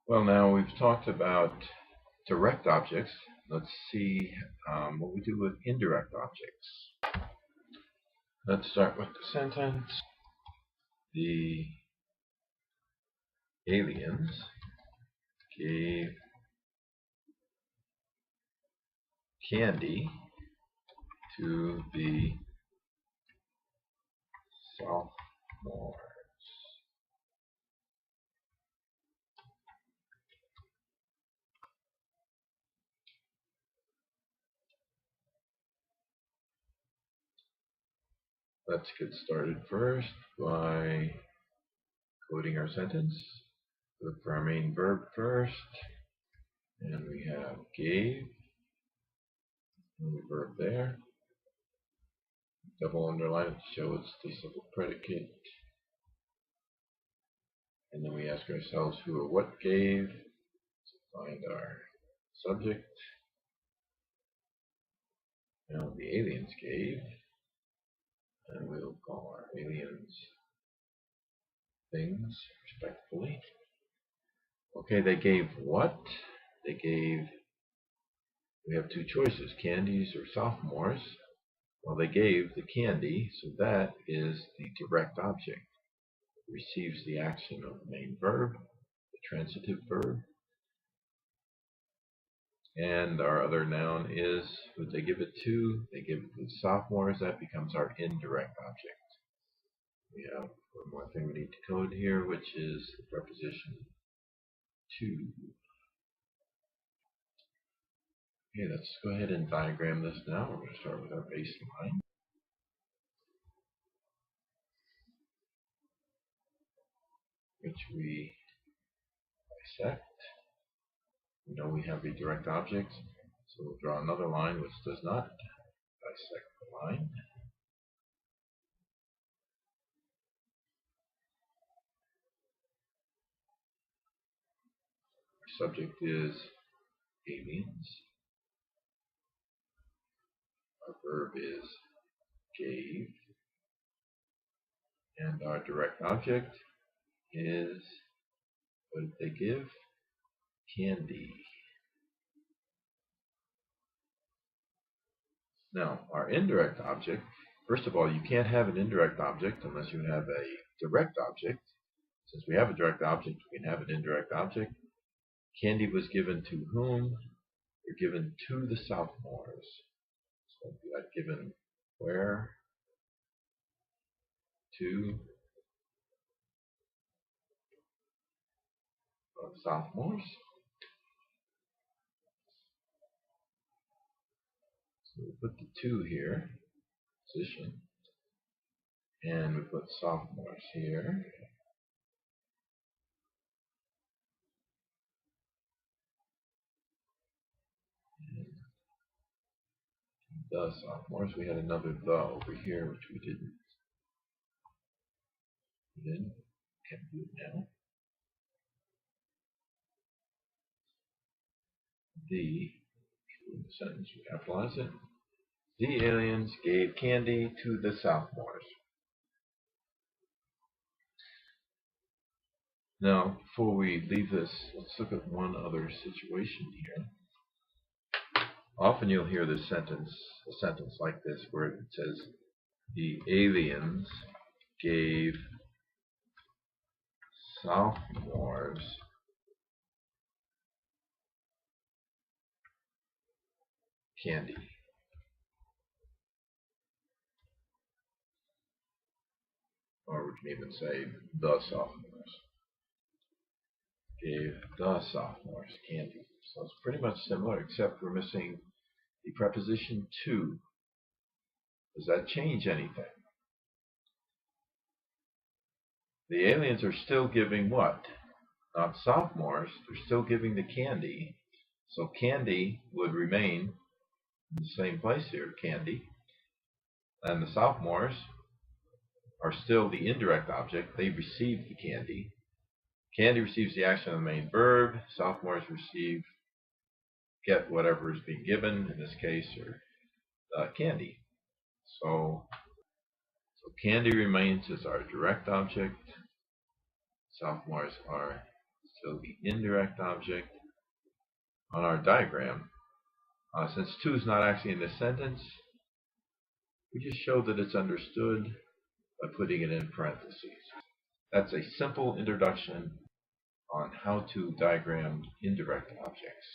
Well, now we've talked about direct objects. Let's see what we do with indirect objects. Let's start with the sentence. The aliens gave candy to the sophomores. Let's get started first by coding our sentence. Look for our main verb first, and we have gave, and the verb there. Double underline it to show it's the simple predicate. And then we ask ourselves who or what gave, to find our subject. Now the aliens gave, and we'll call our aliens things respectfully. Okay, they gave what? We have two choices, candies or sophomores. Well, they gave the candy, so that is the direct object. It receives the action of the main verb, the transitive verb. And our other noun is who they give it to. They give it to the sophomores. That becomes our indirect object. We have one more thing we need to code here, which is the preposition to. Okay, let's go ahead and diagram this now. We're going to start with our baseline, which we dissect. We know we have a direct object, so we'll draw another line which does not dissect the line. Our subject is aliens. Our verb is gave. And our direct object is, what did they give? Candy. Now, our indirect object, first of all, you can't have an indirect object unless you have a direct object. Since we have a direct object, we can have an indirect object. Candy was given to whom? They're given to the sophomores. So we got given where? To sophomores. So we put the to here, position, and we put sophomores here. The sophomores. We had another the over here, which we didn't. Can't do it now. The sentence, we capitalize it. The aliens gave candy to the sophomores. Now, before we leave this, let's look at one other situation here. Often you'll hear this sentence, a sentence like this, where it says, the aliens gave sophomores candy. Or we can even say the sophomores gave the sophomores candy. So it's pretty much similar, except we're missing the preposition to. Does that change anything? The aliens are still giving what? Not sophomores, they're still giving the candy. So candy would remain in the same place here, candy. And the sophomores are still the indirect object. They receive the candy. Candy receives the action of the main verb. Sophomores get whatever is being given, in this case, or candy. So candy remains as our direct object. Sophomores are So the indirect object on our diagram, since 2 is not actually in the sentence, we just show that it's understood by putting it in parentheses. That's a simple introduction on how to diagram indirect objects.